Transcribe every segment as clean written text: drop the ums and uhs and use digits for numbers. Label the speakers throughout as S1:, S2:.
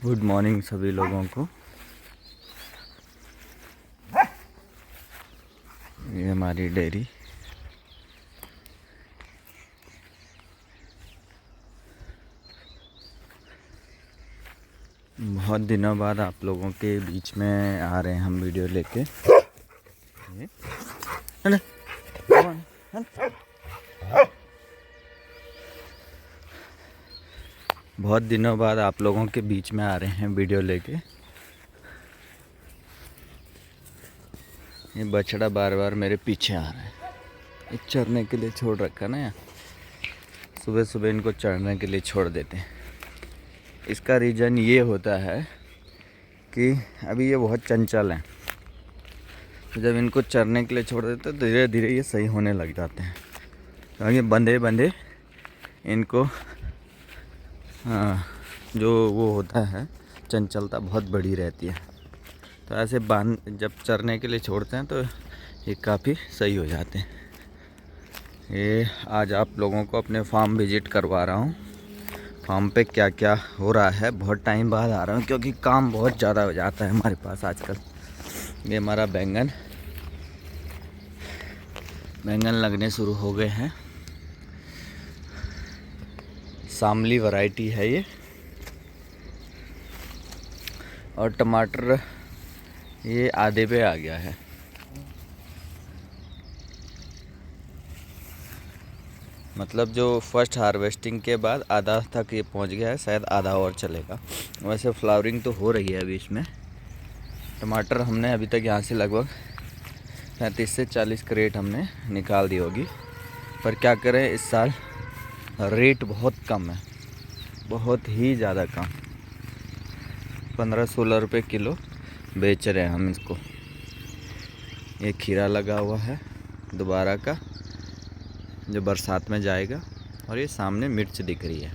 S1: Good morning सभी लोगों को। ये हमारी डेयरी। बहुत दिनों बाद आप लोगों के बीच में आ रहे हैं हम वीडियो लेके। बहुत दिनों बाद आप लोगों के बीच में आ रहे हैं वीडियो लेके। ये बछड़ा बार बार मेरे पीछे आ रहा है। ये चरने के लिए छोड़ रखा ना यार, सुबह सुबह इनको चरने के लिए छोड़ देते हैं। इसका रीज़न ये होता है कि अभी ये बहुत चंचल हैं, तो जब इनको चरने के लिए छोड़ देते तो धीरे धीरे ये सही होने लग जाते हैं। तो ये बंधे बंधे इनको जो वो होता है चंचलता बहुत बड़ी रहती है। तो ऐसे जब चरने के लिए छोड़ते हैं तो ये काफ़ी सही हो जाते हैं। ये आज आप लोगों को अपने फार्म विज़िट करवा रहा हूँ। फार्म पे क्या क्या हो रहा है, बहुत टाइम बाद आ रहा हूँ क्योंकि काम बहुत ज़्यादा हो जाता है हमारे पास आजकल। ये हमारा बैंगन लगने शुरू हो गए हैं। शामली वैरायटी है ये। और टमाटर ये आधे पे आ गया है। मतलब जो फर्स्ट हार्वेस्टिंग के बाद आधा तक ये पहुंच गया है, शायद आधा और चलेगा। वैसे फ्लावरिंग तो हो रही है अभी इसमें। टमाटर हमने अभी तक यहाँ से लगभग 35 से 40 क्रेट हमने निकाल दी होगी। पर क्या करें, इस साल रेट बहुत कम है, बहुत ही ज़्यादा कम। 15-16 रुपये किलो बेच रहे हैं हम इसको। ये खीरा लगा हुआ है दोबारा का, जो बरसात में जाएगा। और ये सामने मिर्च दिख रही है।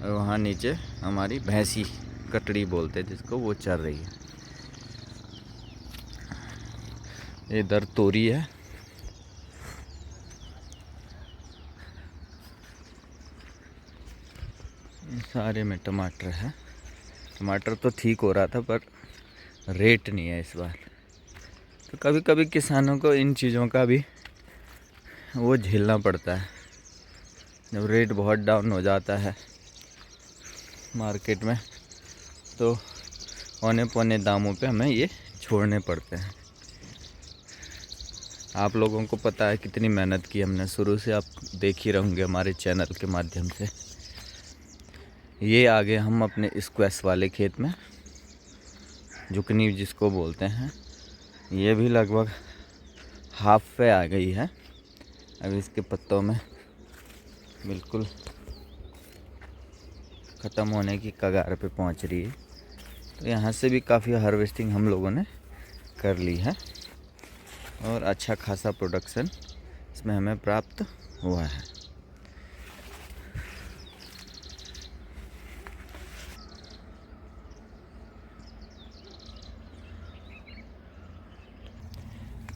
S1: और वहाँ नीचे हमारी भैंसी, कटड़ी बोलते हैं जिसको, वो चर रही है। इधर तोरी है। सारे में टमाटर है। टमाटर तो ठीक हो रहा था पर रेट नहीं है इस बार। तो कभी कभी किसानों को इन चीज़ों का भी वो झेलना पड़ता है। जब रेट बहुत डाउन हो जाता है मार्केट में तो औने पौने दामों पे हमें ये छोड़ने पड़ते हैं। आप लोगों को पता है कितनी मेहनत की हमने शुरू से, आप देख ही रहेंगे हमारे चैनल के माध्यम से। ये आगे हम अपने स्क्वैश वाले खेत में, जुकनी जिसको बोलते हैं, ये भी लगभग हाफ पे आ गई है। अभी इसके पत्तों में बिल्कुल ख़त्म होने की कगार पे पहुंच रही है। तो यहाँ से भी काफ़ी हार्वेस्टिंग हम लोगों ने कर ली है और अच्छा खासा प्रोडक्शन इसमें हमें प्राप्त हुआ है।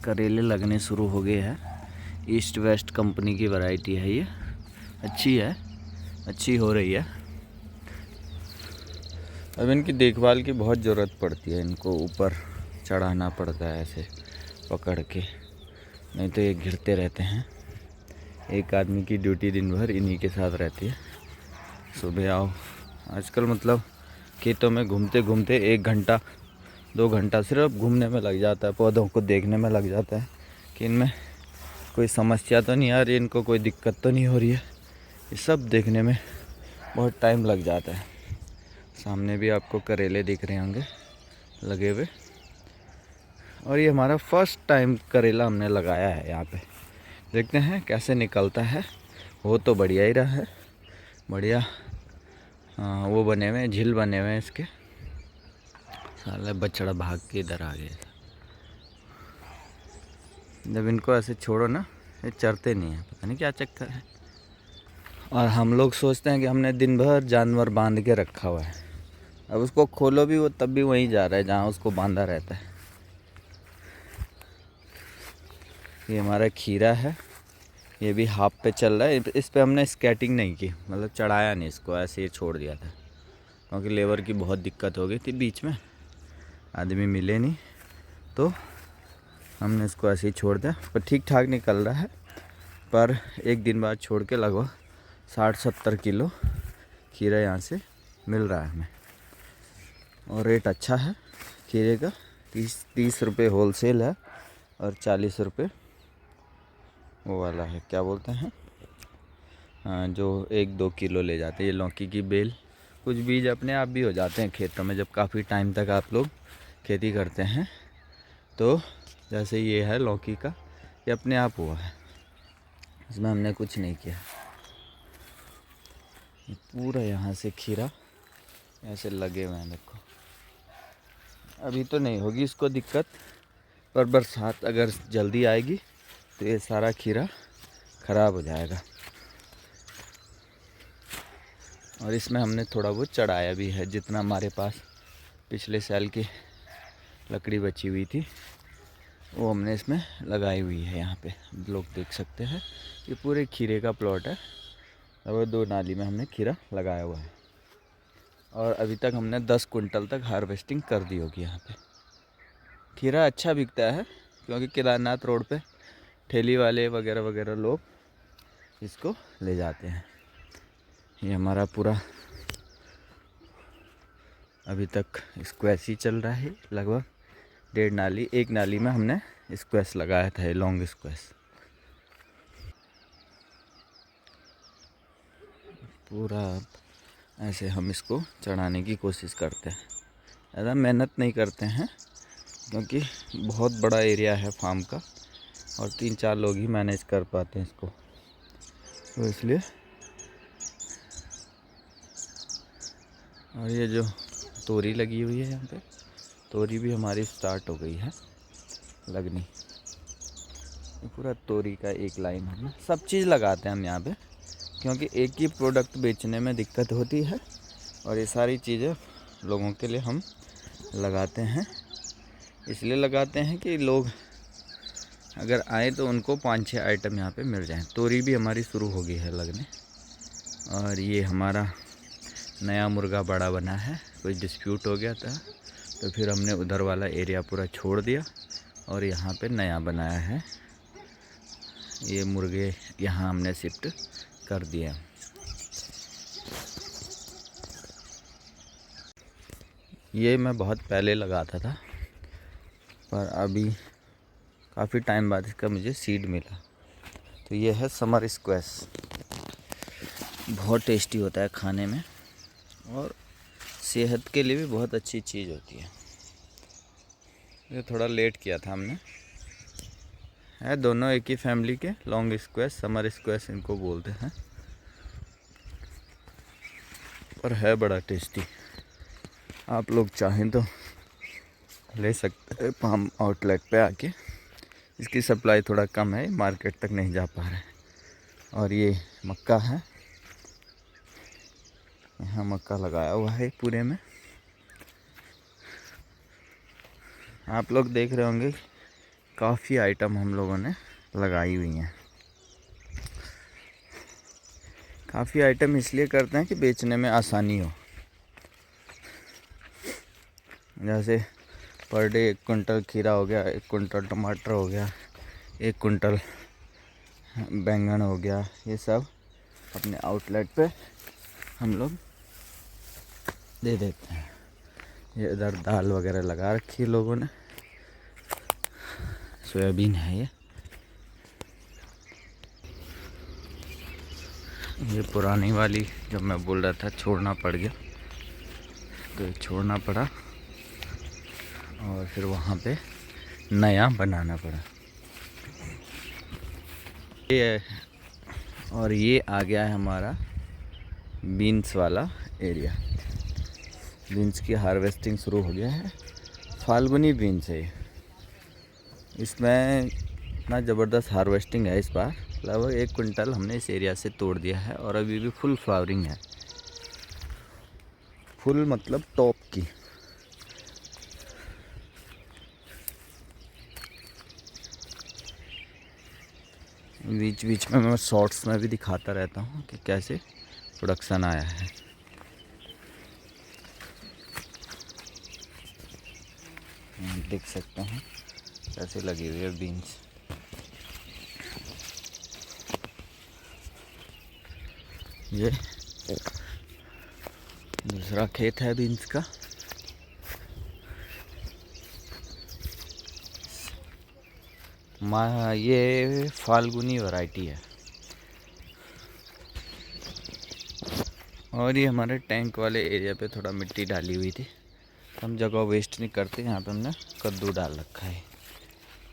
S1: करेले लगने शुरू हो गए हैं। ईस्ट वेस्ट कंपनी की वैरायटी है ये। अच्छी है, अच्छी हो रही है। अब इनकी देखभाल की बहुत ज़रूरत पड़ती है। इनको ऊपर चढ़ाना पड़ता है ऐसे पकड़ के, नहीं तो ये गिरते रहते हैं। एक आदमी की ड्यूटी दिन भर इन्हीं के साथ रहती है। सुबह आओ, आजकल मतलब खेतों में घूमते घूमते 1 घंटा 2 घंटा सिर्फ घूमने में लग जाता है, पौधों को देखने में लग जाता है कि इनमें कोई समस्या तो नहीं आ रही, इनको कोई दिक्कत तो नहीं हो रही है। ये सब देखने में बहुत टाइम लग जाता है। सामने भी आपको करेले दिख रहे होंगे लगे हुए। और ये हमारा फर्स्ट टाइम करेला हमने लगाया है यहाँ पे। देखते हैं कैसे निकलता है। वो तो बढ़िया ही रहा है, बढ़िया। वो बने हुए हैं, झील बने हुए हैं इसके। साला बछड़ा भाग के इधर आ गया। जब इनको ऐसे छोड़ो ना, ये चरते नहीं हैं, पता नहीं क्या चक्कर है। और हम लोग सोचते हैं कि हमने दिन भर जानवर बांध के रखा हुआ है, अब उसको खोलो भी वो तब भी वहीं जा रहा है जहाँ उसको बांधा रहता है। ये हमारा खीरा है, ये भी हाफ पे चल रहा है। इस पे हमने स्केटिंग नहीं की, मतलब चढ़ाया नहीं इसको, ऐसे ही छोड़ दिया था। क्योंकि लेबर की बहुत दिक्कत हो गई थी, बीच में आदमी मिले नहीं, तो हमने इसको ऐसे ही छोड़ दिया। पर ठीक ठाक निकल रहा है। पर एक दिन बाद छोड़ के लगभग 60-70 किलो खीरा यहाँ से मिल रहा है हमें, और रेट अच्छा है खीरे का। 30 रुपये होलसेल है और 40 रुपये वो वाला है, क्या बोलते हैं, हाँ, जो 1-2 किलो ले जाते हैं। ये लौकी की बेल, कुछ बीज अपने आप भी हो जाते हैं खेतों में जब काफ़ी टाइम तक आप लोग खेती करते हैं। तो जैसे ये है लौकी का, ये अपने आप हुआ है, इसमें हमने कुछ नहीं किया। ये पूरा यहाँ से खीरा ऐसे लगे हुए हैं, देखो। अभी तो नहीं होगी इसको दिक्कत, पर बरसात अगर जल्दी आएगी तो ये सारा खीरा ख़राब हो जाएगा। और इसमें हमने थोड़ा बहुत चढ़ाया भी है, जितना हमारे पास पिछले साल की लकड़ी बची हुई थी वो हमने इसमें लगाई हुई है। यहाँ पे लोग देख सकते हैं, ये पूरे खीरे का प्लॉट है और 2 नाली में हमने खीरा लगाया हुआ है। और अभी तक हमने 10 कुंटल तक हार्वेस्टिंग कर दी होगी यहाँ पे। खीरा अच्छा बिकता है क्योंकि केदारनाथ रोड पे ठेली वाले वगैरह वगैरह लोग इसको ले जाते हैं। ये हमारा पूरा अभी तक स्क्वैश ही चल रहा है, लगभग 1.5 नाली, 1 नाली में हमने स्क्वैश लगाया था, लॉन्ग स्क्वैश। पूरा ऐसे हम इसको चढ़ाने की कोशिश करते हैं, ज़्यादा मेहनत नहीं करते हैं क्योंकि बहुत बड़ा एरिया है फार्म का और 3-4 लोग ही मैनेज कर पाते हैं इसको, तो इसलिए। और ये जो तोरी लगी हुई है यहाँ पे, तोरी भी हमारी स्टार्ट हो गई है लगनी। ये पूरा तोरी का एक लाइन है, सब चीज़ लगाते हैं हम यहाँ पे क्योंकि एक ही प्रोडक्ट बेचने में दिक्कत होती है, और ये सारी चीज़ें लोगों के लिए हम लगाते हैं। इसलिए लगाते हैं कि लोग अगर आए तो उनको 5-6 आइटम यहाँ पे मिल जाएं। तोरी भी हमारी शुरू हो गई है लगने। और ये हमारा नया मुर्गा बड़ा बना है, कोई डिस्प्यूट हो गया था तो फिर हमने उधर वाला एरिया पूरा छोड़ दिया और यहाँ पे नया बनाया है। ये मुर्गे यहाँ हमने शिफ्ट कर दिया। ये मैं बहुत पहले लगाता था, पर अभी काफ़ी टाइम बाद इसका मुझे सीड मिला। तो ये है समर स्क्वैश, बहुत टेस्टी होता है खाने में और सेहत के लिए भी बहुत अच्छी चीज़ होती है। ये थोड़ा लेट किया था हमने, है दोनों एक ही फैमिली के, लॉन्ग स्क्वैश, समर स्क्वैश इनको बोलते हैं, पर है बड़ा टेस्टी। आप लोग चाहें तो ले सकते हैं फार्म आउटलेट पे आके। इसकी सप्लाई थोड़ा कम है, मार्केट तक नहीं जा पा रहा है। और ये मक्का है, यहाँ मक्का लगाया हुआ है पूरे में। आप लोग देख रहे होंगे काफ़ी आइटम हम लोगों ने लगाई हुई हैं। काफ़ी आइटम इसलिए करते हैं कि बेचने में आसानी हो। जैसे पर डे 1 कुंटल खीरा हो गया, 1 कुंटल टमाटर हो गया, 1 कुंटल बैंगन हो गया, ये सब अपने आउटलेट पे हम लोग दे देते हैं। ये इधर दाल वगैरह लगा रखी है लोगों ने, सोयाबीन है ये पुरानी वाली जब मैं बोल रहा था छोड़ना पड़ गया, तो छोड़ना पड़ा और फिर वहाँ पे नया बनाना पड़ा। ये और ये आ गया है हमारा बीन्स वाला एरिया। बीन्स की हार्वेस्टिंग शुरू हो गया है, फाल्गुनी बीन्स है। इसमें इतना ज़बरदस्त हार्वेस्टिंग है इस बार, लगभग 1 कुंटल हमने इस एरिया से तोड़ दिया है और अभी भी फुल फ्लावरिंग है। फुल मतलब टॉप की। बीच बीच में मैं शॉर्ट्स में भी दिखाता रहता हूँ कि कैसे प्रोडक्शन आया है। आप देख सकते हैं कैसे लगी हुई है बीन्स। ये दूसरा खेत है बीन्स का। ये फाल्गुनी वैरायटी है। और ये हमारे टैंक वाले एरिया पे थोड़ा मिट्टी डाली हुई थी, हम जगह वेस्ट नहीं करते। यहाँ पे हमने कद्दू डाल रखा है,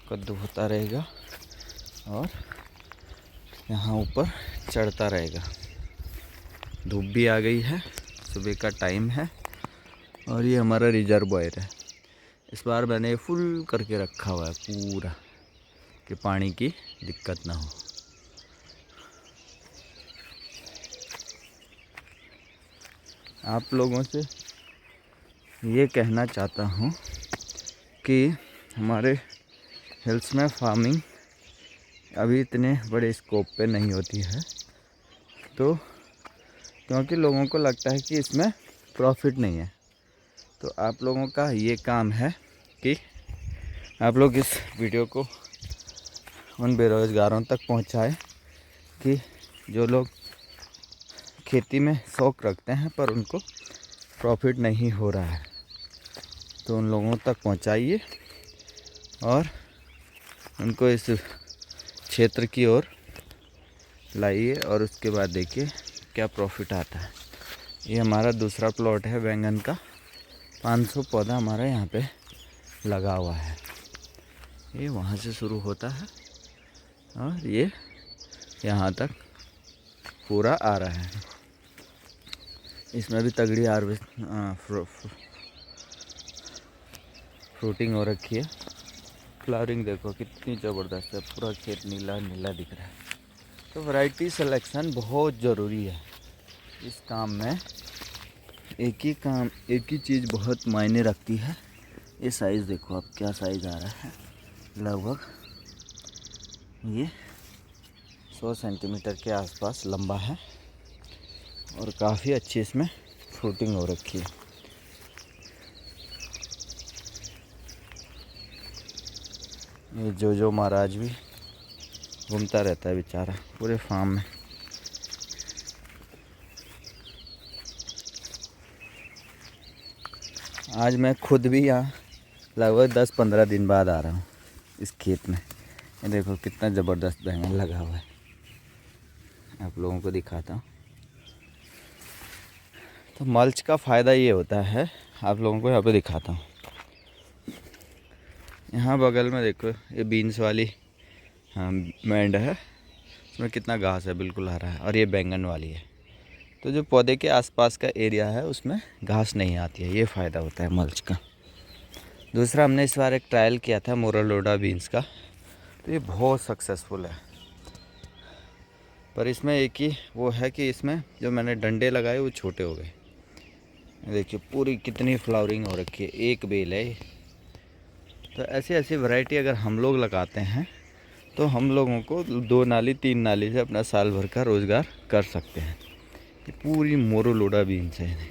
S1: कद्दू होता रहेगा और यहाँ ऊपर चढ़ता रहेगा। धूप भी आ गई है, सुबह का टाइम है और ये हमारा रिजर्वायर है। इस बार मैंने फुल करके रखा हुआ है पूरा कि पानी की दिक्कत ना हो। आप लोगों से ये कहना चाहता हूँ कि हमारे हिल्स में फार्मिंग अभी इतने बड़े स्कोप पे नहीं होती है, तो क्योंकि लोगों को लगता है कि इसमें प्रॉफिट नहीं है। तो आप लोगों का ये काम है कि आप लोग इस वीडियो को उन बेरोज़गारों तक पहुंचाएं कि जो लोग खेती में शौक़ रखते हैं पर उनको प्रॉफिट नहीं हो रहा है, तो उन लोगों तक पहुंचाइए और उनको इस क्षेत्र की ओर लाइए और उसके बाद देखिए क्या प्रॉफिट आता है। ये हमारा दूसरा प्लॉट है बैंगन का। 500 पौधा हमारा यहाँ पे लगा हुआ है। ये वहाँ से शुरू होता है और ये यहाँ तक पूरा आ रहा है। इसमें भी तगड़ी फ्रूटिंग हो रखी है। फ्लावरिंग देखो कितनी ज़बरदस्त है, पूरा खेत नीला नीला दिख रहा है। तो वैरायटी सिलेक्शन बहुत ज़रूरी है इस काम में। एक ही चीज़ बहुत मायने रखती है। ये साइज़ देखो अब क्या साइज़ आ रहा है, लगभग ये 100 सेंटीमीटर के आसपास लंबा है और काफ़ी अच्छी इसमें फ्रूटिंग हो रखी है। ये जो महाराज भी घूमता रहता है बेचारा पूरे फार्म में। आज मैं खुद भी यहाँ लगभग 10-15 दिन बाद आ रहा हूँ इस खेत में। ये देखो कितना ज़बरदस्त बैंगन लगा हुआ है, आप लोगों को दिखाता हूँ। तो मल्च का फ़ायदा ये होता है, आप लोगों को यहाँ पे दिखाता हूँ। यहाँ बगल में देखो ये बीन्स वाली मैंड है, इसमें कितना घास है, बिल्कुल हरा है। और ये बैंगन वाली है। तो जो पौधे के आसपास का एरिया है उसमें घास नहीं आती है, ये फ़ायदा होता है मल्च का। दूसरा, हमने इस बार एक ट्रायल किया था मोरालोडा बीन्स का, तो ये बहुत सक्सेसफुल है। पर इसमें एक ही वो है कि इसमें जो मैंने डंडे लगाए वो छोटे हो गए। देखिए पूरी कितनी फ्लावरिंग हो रखी है, एक बेल है। तो ऐसी वैरायटी अगर हम लोग लगाते हैं तो हम लोगों को 2 नाली 3 नाली से अपना साल भर का रोज़गार कर सकते हैं। ये पूरी मोरालोडा बीन्स है,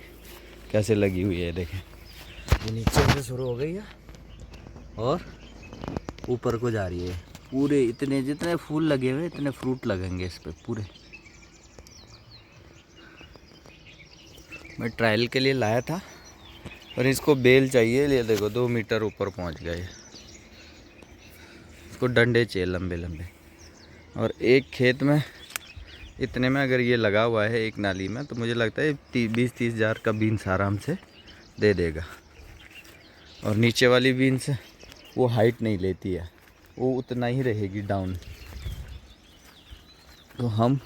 S1: कैसे लगी हुई है देखें। ये नीचे से शुरू हो गई है और ऊपर को जा रही है। पूरे इतने जितने फूल लगे हुए इतने फ्रूट लगेंगे इस पे पूरे। मैं ट्रायल के लिए लाया था और इसको बेल चाहिए। ये देखो 2 मीटर ऊपर पहुंच गए। इसको डंडे चाहिए लंबे लंबे। और एक खेत में इतने में अगर ये लगा हुआ है एक नाली में, तो मुझे लगता है 20-30 हज़ार का बीन्स आराम से दे देगा। और नीचे वाली बीन्स वो हाइट नहीं लेती है, वो उतना ही रहेगी डाउन। तो हम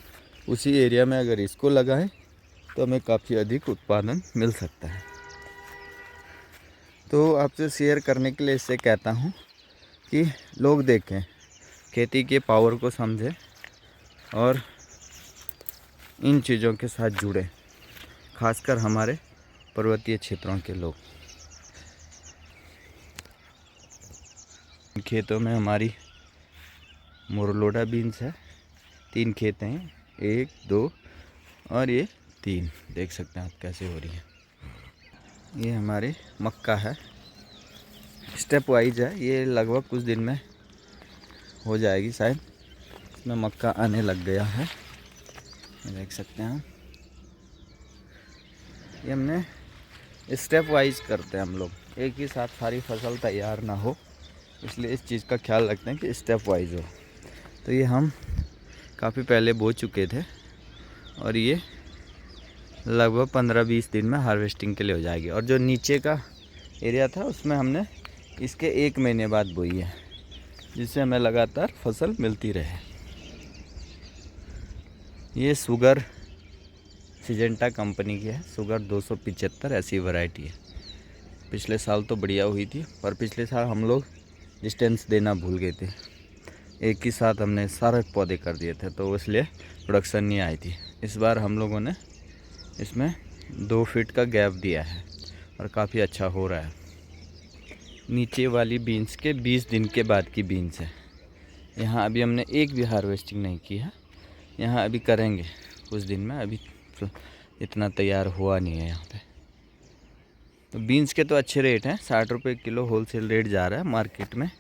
S1: उसी एरिया में अगर इसको लगाएं तो हमें काफ़ी अधिक उत्पादन मिल सकता है। तो आपसे शेयर करने के लिए इससे कहता हूँ कि लोग देखें, खेती के पावर को समझें और इन चीज़ों के साथ जुड़े, खासकर हमारे पर्वतीय क्षेत्रों के लोग। खेतों में हमारी मोरालोडा बीन्स है। 3 खेत हैं, 1, 2 और ये 3। देख सकते हैं आप कैसे हो रही है। ये हमारी मक्का है, स्टेप वाइज है, ये लगभग कुछ दिन में हो जाएगी शायद। इसमें मक्का आने लग गया है, देख सकते हैं। ये हमने स्टेप वाइज करते हैं हम लोग, एक ही साथ सारी फसल तैयार ना हो, इसलिए इस चीज़ का ख्याल रखते हैं कि स्टेप वाइज हो। तो ये हम काफ़ी पहले बो चुके थे और ये लगभग 15-20 दिन में हार्वेस्टिंग के लिए हो जाएगी। और जो नीचे का एरिया था उसमें हमने इसके 1 महीने बाद बोई है, जिससे हमें लगातार फसल मिलती रहे। ये शुगर सिजेंटा कंपनी की है, शुगर 275 ऐसी वैरायटी है। पिछले साल तो बढ़िया हुई थी, पर पिछले साल हम लोग डिस्टेंस देना भूल गए थे, एक ही साथ हमने सारे पौधे कर दिए थे, तो इसलिए प्रोडक्शन नहीं आई थी। इस बार हम लोगों ने इसमें 2 फीट का गैप दिया है और काफ़ी अच्छा हो रहा है। नीचे वाली बीन्स के 20 दिन के बाद की बीन्स है। यहाँ अभी हमने एक भी हार्वेस्टिंग नहीं की है, यहाँ अभी करेंगे कुछ दिन में, अभी इतना तैयार हुआ नहीं है यहाँ पे। तो बीन्स के तो अच्छे रेट हैं, 60 रुपये किलो होलसेल रेट जा रहा है, मार्केट में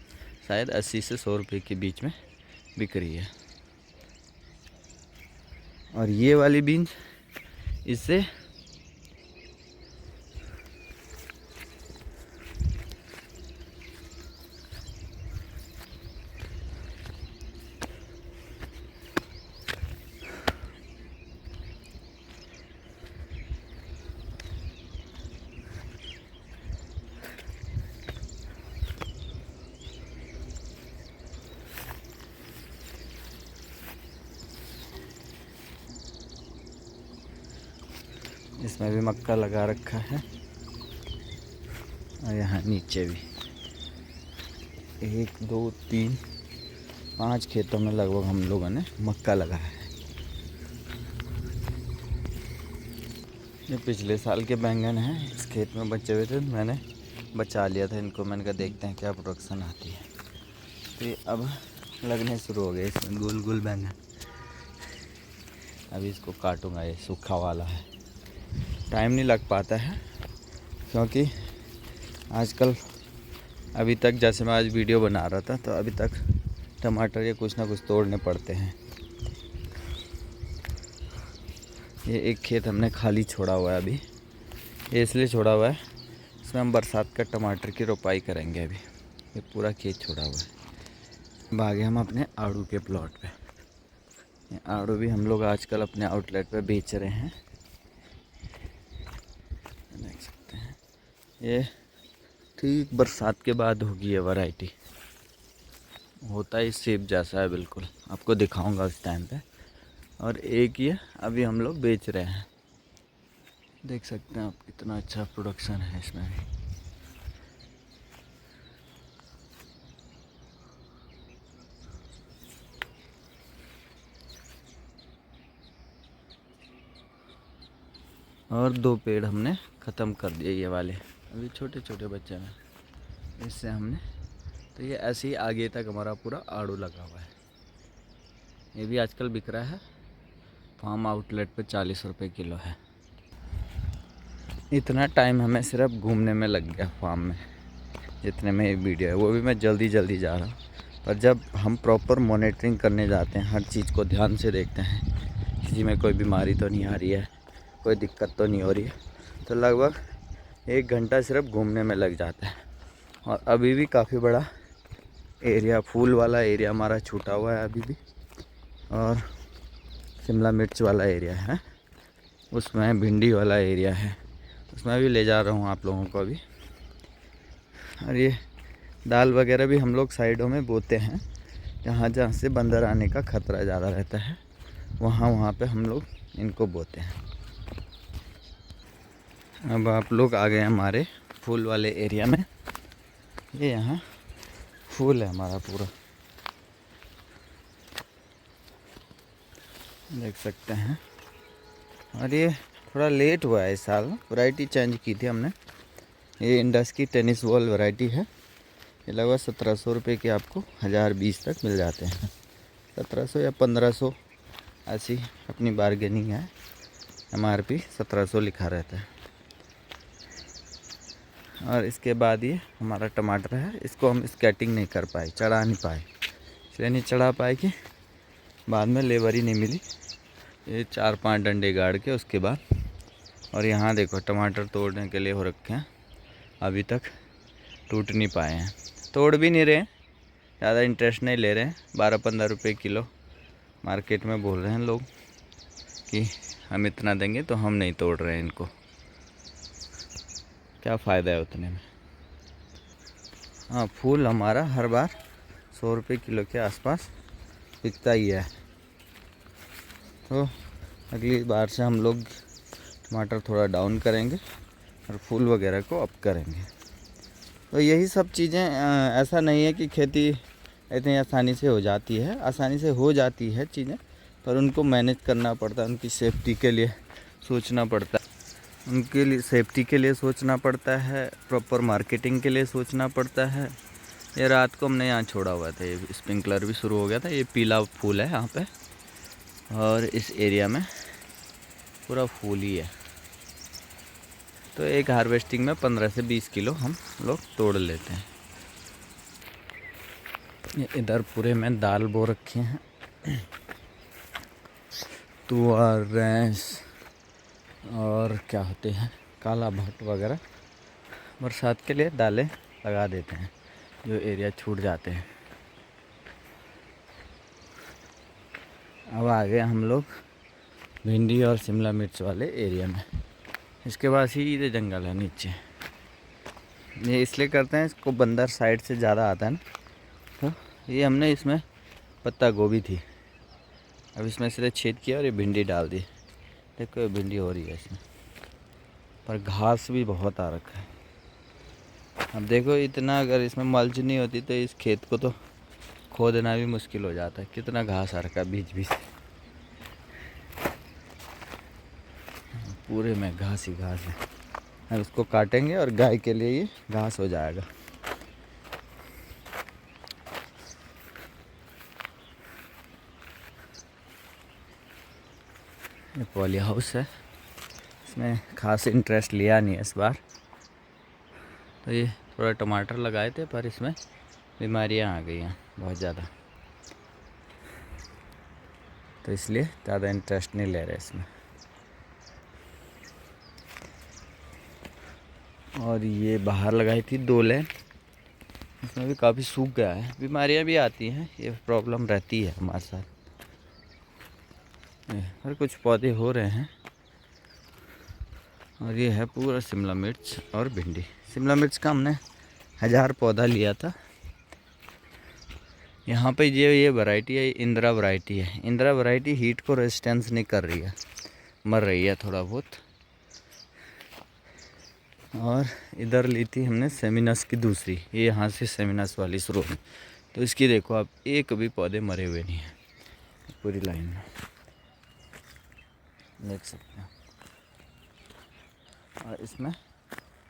S1: शायद 80 से 100 रुपये के बीच में बिक रही है। और ये वाली बीन्स इससे इसमें भी मक्का लगा रखा है और यहाँ नीचे भी 1 2 3 5 खेतों में लगभग हम लोगों ने मक्का लगाया है। ये पिछले साल के बैंगन हैं, इस खेत में बचे हुए थे, मैंने बचा लिया था इनको। मैंने कहा देखते हैं क्या प्रोडक्शन आती है। तो ये अब लगने शुरू हो गए, इसमें गोल गोल बैंगन। अभी इसको काटूंगा, ये सूखा वाला है, टाइम नहीं लग पाता है क्योंकि आजकल अभी तक, जैसे मैं आज वीडियो बना रहा था, तो अभी तक टमाटर या कुछ ना कुछ तोड़ने पड़ते हैं। ये एक खेत हमने खाली छोड़ा हुआ है अभी, ये इसलिए छोड़ा हुआ है, इसमें हम बरसात का टमाटर की रोपाई करेंगे। अभी ये पूरा खेत छोड़ा हुआ है। अब आगे हम अपने आड़ू के प्लॉट पे, ये आड़ू भी हम लोग आजकल अपने आउटलेट पे बेच रहे हैं, देख सकते हैं। ये ठीक बरसात के बाद होगी ये वैरायटी, होता ही सेब जैसा है बिल्कुल, आपको दिखाऊंगा उस टाइम पे। और एक ये अभी हम लोग बेच रहे हैं, देख सकते हैं आप कितना अच्छा प्रोडक्शन है इसमें भी। और 2 पेड़ हमने ख़त्म कर दिए, ये वाले अभी छोटे छोटे बच्चे हैं, इससे हमने, तो ये ऐसे ही आगे तक हमारा पूरा आड़ू लगा हुआ है। ये भी आजकल बिक रहा है फार्म आउटलेट पे 40 रुपये किलो है। इतना टाइम हमें सिर्फ घूमने में लग गया फार्म में, जितने में ये वीडियो है, वो भी मैं जल्दी जल्दी जा रहा हूँ। पर जब हम प्रॉपर मॉनिटरिंग करने जाते हैं, हर चीज़ को ध्यान से देखते हैं, किसी में कोई बीमारी तो नहीं आ रही है, कोई दिक्कत तो नहीं हो रही है, तो लगभग 1 घंटा सिर्फ घूमने में लग जाता है। और अभी भी काफ़ी बड़ा एरिया, फूल वाला एरिया हमारा छूटा हुआ है अभी भी, और शिमला मिर्च वाला एरिया है, उसमें भिंडी वाला एरिया है, उसमें भी ले जा रहा हूँ आप लोगों को अभी। और ये दाल वगैरह भी हम लोग साइडों में बोते हैं, जहाँ जहाँ से बंदर आने का ख़तरा ज़्यादा रहता है, वहाँ पे हम लोग इनको बोते हैं। अब आप लोग आ गए हमारे फूल वाले एरिया में, ये यहाँ फूल है हमारा पूरा, देख सकते हैं। और ये थोड़ा लेट हुआ है इस साल, वैरायटी चेंज की थी हमने। ये इंडस की टेनिस बॉल वैरायटी है, ये लगभग 1700 रुपये के आपको 1020 तक मिल जाते हैं, 1700 या 1500 ऐसी अपनी बारगेनिंग है। MRP 1700 लिखा रहता है। और इसके बाद ये हमारा टमाटर है, इसको हम स्केटिंग नहीं कर पाए, चढ़ा नहीं पाए, इसलिए नहीं चढ़ा पाए कि बाद में लेबर ही नहीं मिली। ये 4-5 डंडे गाड़ के उसके बाद, और यहाँ देखो टमाटर तोड़ने के लिए हो रखे हैं, अभी तक टूट नहीं पाए हैं, तोड़ भी नहीं रहे हैं, ज़्यादा इंटरेस्ट नहीं ले रहे हैं। 12-15 रुपये किलो मार्केट में बोल रहे हैं लोग कि हम इतना देंगे, तो हम नहीं तोड़ रहे हैं इनको, क्या फ़ायदा है उतने में। हाँ, फूल हमारा हर बार 100 रुपये किलो के आसपास बिकता ही है, तो अगली बार से हम लोग टमाटर थोड़ा डाउन करेंगे और फूल वगैरह को अप करेंगे। तो यही सब चीज़ें, ऐसा नहीं है कि खेती इतनी आसानी से हो जाती है, आसानी से हो जाती है चीज़ें, पर उनको मैनेज करना पड़ता है, उनकी सेफ्टी के लिए सोचना पड़ता है, उनके लिए सेफ्टी के लिए सोचना पड़ता है, प्रॉपर मार्केटिंग के लिए सोचना पड़ता है। ये रात को हमने यहाँ छोड़ा हुआ था, ये स्प्रिंकलर भी शुरू हो गया था, ये पीला फूल है यहाँ पे, और इस एरिया में पूरा फूल ही है। तो एक हार्वेस्टिंग में 15 से 20 किलो हम लोग तोड़ लेते हैं। ये इधर पूरे में दाल बो रखे हैं, तुअर, रैंस और क्या होते हैं, काला भट्ट वगैरह, बरसात के लिए दालें लगा देते हैं जो एरिया छूट जाते हैं। अब आ गए हम लोग भिंडी और शिमला मिर्च वाले एरिया में। इसके बाद सीधे जंगल है नीचे, ये इसलिए करते हैं, इसको बंदर साइड से ज़्यादा आता है ना, तो ये हमने इसमें पत्ता गोभी थी, अब इसमें सीधे छेद किया और ये भिंडी डाल दी। देखो ये भिंडी हो रही है इसमें, पर घास भी बहुत आ रखा है। अब देखो इतना, अगर इसमें मल्च नहीं होती तो इस खेत को तो खोदना भी मुश्किल हो जाता है, कितना घास आ रखा है बीच बीच, पूरे में घास ही घास है। अब इसको काटेंगे और गाय के लिए ये घास हो जाएगा। ये पॉली हाउस है, इसमें खास इंटरेस्ट लिया नहीं है इस बार, तो ये थोड़ा टमाटर लगाए थे, पर इसमें बीमारियां आ गई हैं बहुत ज़्यादा, तो इसलिए ज़्यादा इंटरेस्ट नहीं ले रहे इसमें। और ये बाहर लगाई थी 2 लेन, इसमें भी काफ़ी सूख गया है, बीमारियां भी आती हैं, ये प्रॉब्लम रहती है हमारे साथ। और कुछ पौधे हो रहे हैं, और ये है पूरा शिमला मिर्च और भिंडी। शिमला मिर्च का हमने 1000 पौधा लिया था। यहाँ पे ये वैरायटी है, इंदिरा वैरायटी है। इंदिरा वैरायटी हीट को रेजिस्टेंस नहीं कर रही है, मर रही है थोड़ा बहुत। और इधर ली थी हमने सेमिनस की दूसरी, ये यहाँ से सेमिनस वाली शुरू हुई, तो इसकी देखो आप, एक भी पौधे मरे हुए नहीं हैं पूरी लाइन में, देख सकते हैं। और इसमें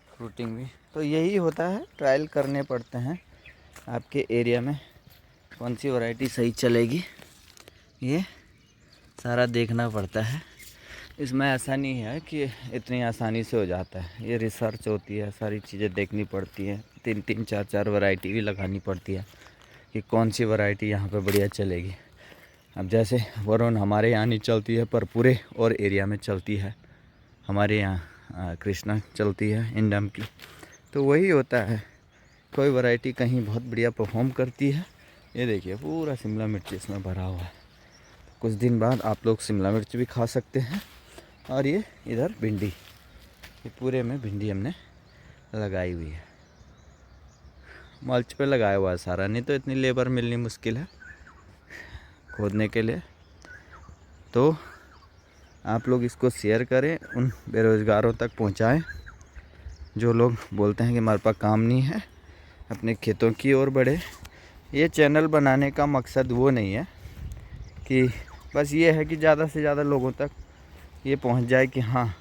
S1: फ्रूटिंग भी, तो यही होता है, ट्रायल करने पड़ते हैं आपके एरिया में कौन सी वैरायटी सही चलेगी, ये सारा देखना पड़ता है। इसमें ऐसा नहीं है कि इतनी आसानी से हो जाता है, ये रिसर्च होती है, सारी चीज़ें देखनी पड़ती हैं, 3-3, 4-4 वैरायटी भी लगानी पड़ती है कि कौन सी वैरायटी यहाँ पे बढ़िया चलेगी। अब जैसे वरुण हमारे यहाँ नहीं चलती है, पर पूरे और एरिया में चलती है, हमारे यहाँ कृष्णा चलती है इंडम की, तो वही होता है, कोई वैरायटी कहीं बहुत बढ़िया परफॉर्म करती है। ये देखिए पूरा शिमला मिर्च इसमें भरा हुआ है, कुछ दिन बाद आप लोग शिमला मिर्च भी खा सकते हैं। और ये इधर भिंडी, ये पूरे में भिंडी हमने लगाई हुई है, मल्च पे लगाया हुआ है सारा, नहीं तो इतनी लेबर मिलनी मुश्किल है खोदने के लिए। तो आप लोग इसको शेयर करें, उन बेरोज़गारों तक पहुंचाएं जो लोग बोलते हैं कि हमारे पास काम नहीं है, अपने खेतों की ओर बढ़े। ये चैनल बनाने का मकसद वो नहीं है कि बस ये है कि ज़्यादा से ज़्यादा लोगों तक ये पहुंच जाए कि हाँ,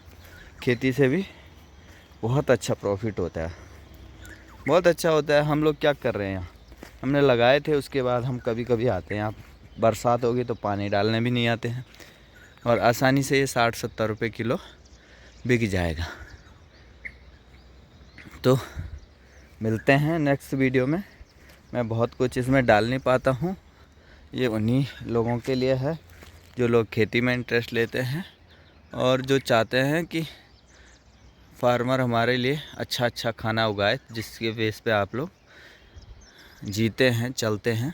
S1: खेती से भी बहुत अच्छा प्रॉफिट होता है, बहुत अच्छा होता है। हम लोग क्या कर रहे हैं यहाँ, हमने लगाए थे, उसके बाद हम कभी कभी आते हैं यहाँ, बरसात होगी तो पानी डालने भी नहीं आते हैं, और आसानी से ये 60-70 रुपये किलो बिक जाएगा। तो मिलते हैं नेक्स्ट वीडियो में। मैं बहुत कुछ इसमें डाल नहीं पाता हूँ, ये उन्हीं लोगों के लिए है जो लोग खेती में इंटरेस्ट लेते हैं और जो चाहते हैं कि फार्मर हमारे लिए अच्छा अच्छा खाना उगाए, जिसके बेस पे आप लोग जीते हैं, चलते हैं।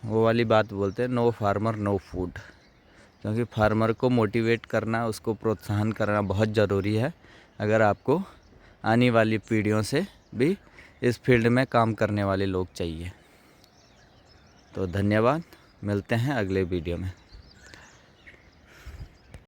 S1: वो वाली बात बोलते हैं, नो फार्मर नो फूड। क्योंकि फार्मर को मोटिवेट करना, उसको प्रोत्साहन करना बहुत ज़रूरी है अगर आपको आने वाली पीढ़ियों से भी इस फील्ड में काम करने वाले लोग चाहिए। तो धन्यवाद, मिलते हैं अगले वीडियो में।